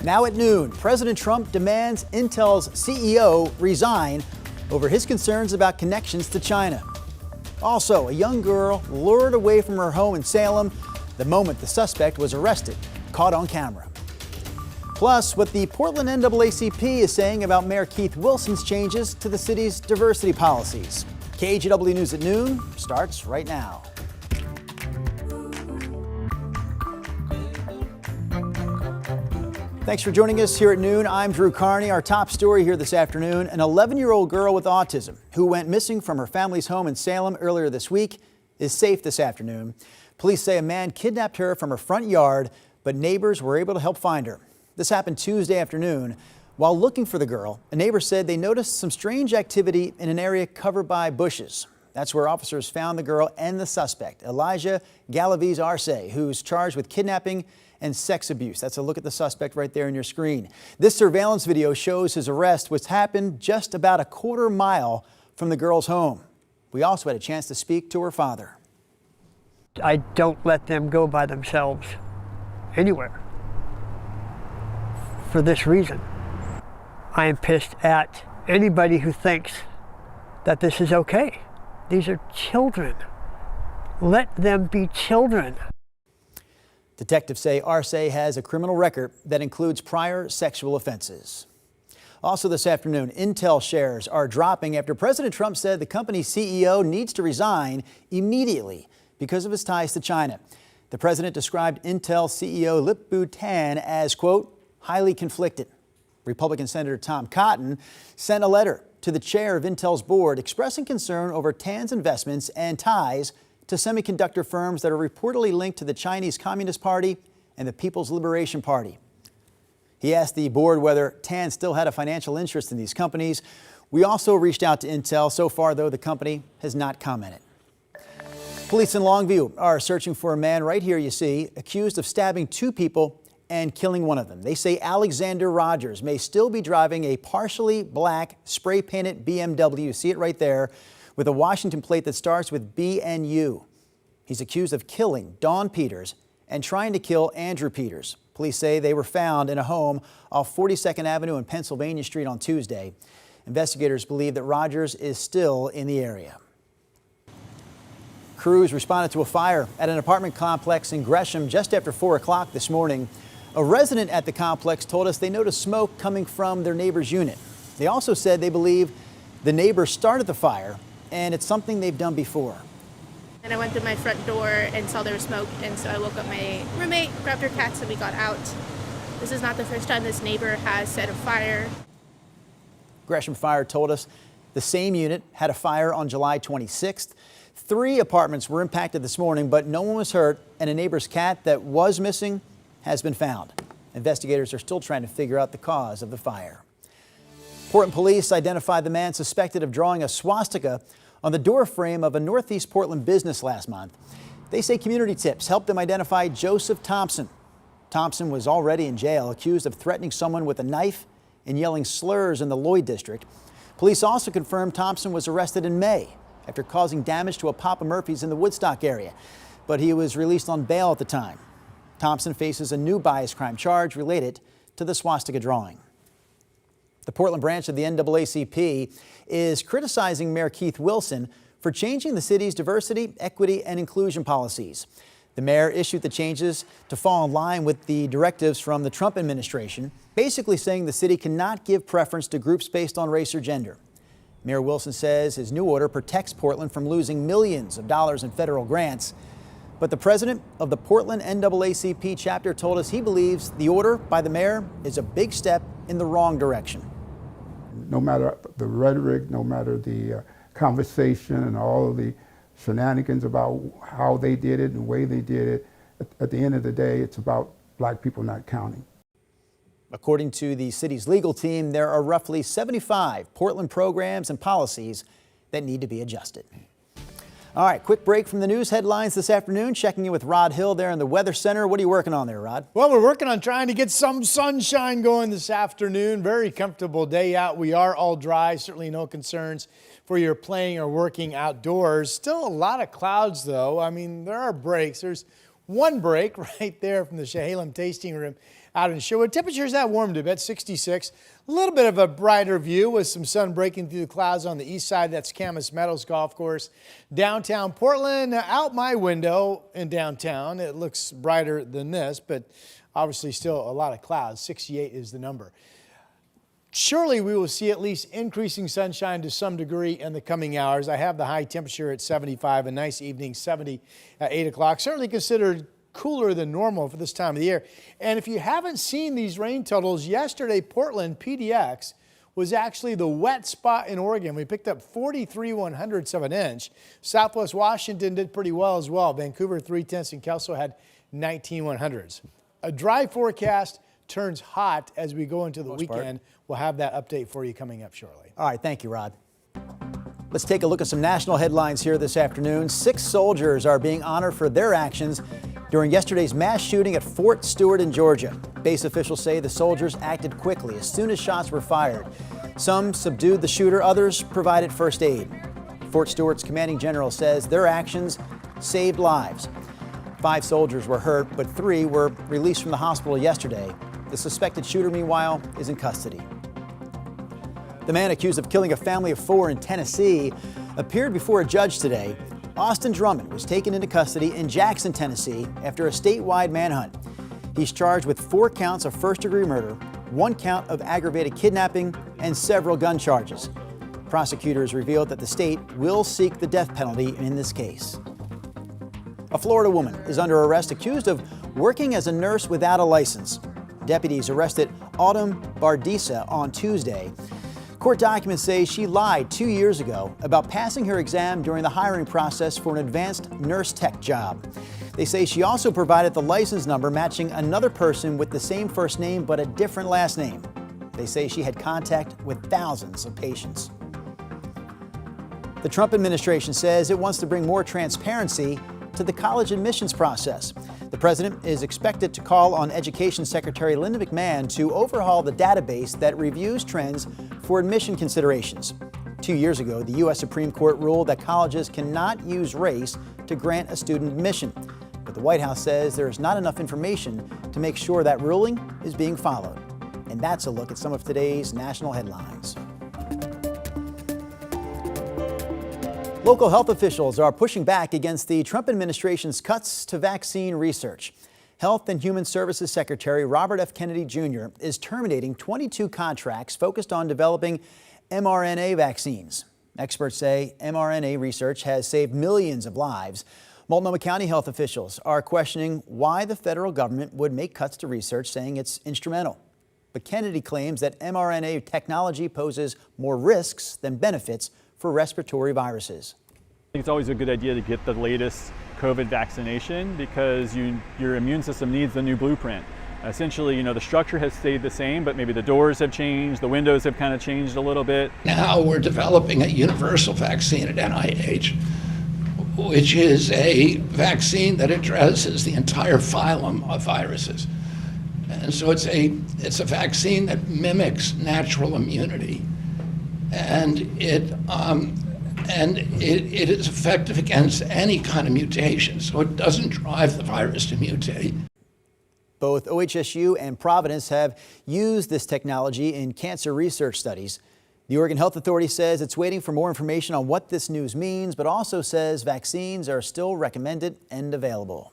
Now at noon, President Trump demands Intel's CEO resign over his concerns about connections to China. Also, a young girl lured away from her home in Salem the moment the suspect was arrested, caught on camera. Plus, what the Portland NAACP is saying about Mayor Keith Wilson's changes to the city's diversity policies. KGW News at noon starts right now. Thanks for joining us here at noon. I'm Drew Carney. Our top story here this afternoon, an 11-year-old girl with autism who went missing from her family's home in Salem earlier this week is safe this afternoon. Police say a man kidnapped her from her front yard, but neighbors were able to help find her. This happened Tuesday afternoon. While looking for the girl, a neighbor said they noticed some strange activity in an area covered by bushes. That's where officers found the girl and the suspect, Elijah Galaviz Arce, who's charged with kidnapping and sex abuse. That's a look at the suspect right there on your screen. This surveillance video shows his arrest, which happened just about a quarter mile from the girl's home. We also had a chance to speak to her father. I don't let them go by themselves anywhere for this reason. I am pissed at anybody who thinks that this is okay. These are children. Let them be children. Detectives say Arce has a criminal record that includes prior sexual offenses. Also this afternoon, Intel shares are dropping after President Trump said the company's CEO needs to resign immediately because of his ties to China. The president described Intel CEO Lip-Bu Tan as, quote, highly conflicted. Republican Senator Tom Cotton sent a letter to the chair of Intel's board expressing concern over Tan's investments and ties to semiconductor firms that are reportedly linked to the Chinese Communist Party and the People's Liberation Party. He asked the board whether Tan still had a financial interest in these companies. We also reached out to Intel. So far, though, the company has not commented. Police in Longview are searching for a man right here, you see, accused of stabbing two people and killing one of them. They say Alexander Rogers may still be driving a partially black spray-painted BMW. You see it right there, with a Washington plate that starts with B&U. He's accused of killing Dawn Peters and trying to kill Andrew Peters. Police say they were found in a home off 42nd Avenue and Pennsylvania Street on Tuesday. Investigators believe that Rogers is still in the area. Crews responded to a fire at an apartment complex in Gresham just after 4 o'clock this morning. A resident at the complex told us they noticed smoke coming from their neighbor's unit. They also said they believe the neighbor started the fire, and it's something they've done before. And I went through my front door and saw there was smoke, and so I woke up my roommate, grabbed her cats, and we got out. This is not the first time this neighbor has set a fire. Gresham Fire told us the same unit had a fire on July 26th. 3 apartments were impacted this morning, but no one was hurt, and a neighbor's cat that was missing has been found. Investigators are still trying to figure out the cause of the fire. Portland police identified the man suspected of drawing a swastika on the door frame of a Northeast Portland business last month. They say community tips helped them identify Joseph Thompson. Thompson was already in jail, accused of threatening someone with a knife and yelling slurs in the Lloyd district. Police also confirmed Thompson was arrested in May after causing damage to a Papa Murphy's in the Woodstock area, but he was released on bail at the time. Thompson faces a new bias crime charge related to the swastika drawing. The Portland branch of the NAACP is criticizing Mayor Keith Wilson for changing the city's diversity, equity, and inclusion policies. The mayor issued the changes to fall in line with the directives from the Trump administration, basically saying the city cannot give preference to groups based on race or gender. Mayor Wilson says his new order protects Portland from losing millions of dollars in federal grants. But the president of the Portland NAACP chapter told us he believes the order by the mayor is a big step in the wrong direction. No matter the rhetoric, no matter the conversation and all of the shenanigans about how they did it and the way they did it, at the end of the day, it's about black people not counting. According to the city's legal team, there are roughly 75 Portland programs and policies that need to be adjusted. All right, quick break from the news headlines this afternoon. Checking in with Rod Hill there in the Weather Center. What are you working on there, Rod? Well, we're working on trying to get some sunshine going this afternoon. Very comfortable day out. We are all dry. Certainly no concerns for your playing or working outdoors. Still a lot of clouds, though. I mean, there are breaks. There's one break right there from the Salem tasting room. out in Sherwood. Temperatures have warmed a bit, 66. A little bit of a brighter view with some sun breaking through the clouds on the east side. That's Camas Meadows Golf Course. Downtown Portland, out my window in downtown, it looks brighter than this, but obviously still a lot of clouds. 68 is the number. Surely we will see at least increasing sunshine to some degree in the coming hours. I have the high temperature at 75, a nice evening 70 at 8 o'clock. Certainly considered cooler than normal for this time of the year. And if you haven't seen these rain totals, yesterday Portland PDX was actually the wet spot in Oregon. We picked up 43/100ths of an inch. Southwest Washington did pretty well as well. Vancouver 3/10 and Kelso had 19/100ths. A dry forecast turns hot as we go into the weekend. We'll have that update for you coming up shortly. All right, thank you, Rod. Let's take a look at some national headlines here this afternoon. 6 soldiers are being honored for their actions during yesterday's mass shooting at Fort Stewart in Georgia. Base officials say the soldiers acted quickly as soon as shots were fired. Some subdued the shooter, others provided first aid. Fort Stewart's commanding general says their actions saved lives. 5 soldiers were hurt, but 3 were released from the hospital yesterday. The suspected shooter, meanwhile, is in custody. The man accused of killing a family of 4 in Tennessee appeared before a judge today. Austin Drummond was taken into custody in Jackson, Tennessee after a statewide manhunt. He's charged with 4 counts of first-degree murder, 1 count of aggravated kidnapping, and several gun charges. Prosecutors revealed that the state will seek the death penalty in this case. A Florida woman is under arrest accused of working as a nurse without a license. Deputies arrested Autumn Bardisa on Tuesday. Court documents say she lied 2 years ago about passing her exam during the hiring process for an advanced nurse tech job. They say she also provided the license number matching another person with the same first name but a different last name. They say she had contact with thousands of patients. The Trump administration says it wants to bring more transparency to the college admissions process. The president is expected to call on Education Secretary Linda McMahon to overhaul the database that reviews trends for admission considerations. 2 years ago, the U.S. Supreme Court ruled that colleges cannot use race to grant a student admission. But the White House says there is not enough information to make sure that ruling is being followed. And that's a look at some of today's national headlines. Local health officials are pushing back against the Trump administration's cuts to vaccine research. Health and Human Services Secretary Robert F. Kennedy Jr. is terminating 22 contracts focused on developing mRNA vaccines. Experts say mRNA research has saved millions of lives. Multnomah County health officials are questioning why the federal government would make cuts to research, saying it's instrumental. But Kennedy claims that mRNA technology poses more risks than benefits for respiratory viruses. I think it's always a good idea to get the latest COVID vaccination because your immune system needs a new blueprint. Essentially, the structure has stayed the same, but maybe the doors have changed, the windows have kind of changed a little bit. Now we're developing a universal vaccine at NIH, which is a vaccine that addresses the entire phylum of viruses. And so it's a vaccine that mimics natural immunity. And it is effective against any kind of mutation, so it doesn't drive the virus to mutate. Both OHSU and Providence have used this technology in cancer research studies. The Oregon Health Authority says it's waiting for more information on what this news means, but also says vaccines are still recommended and available.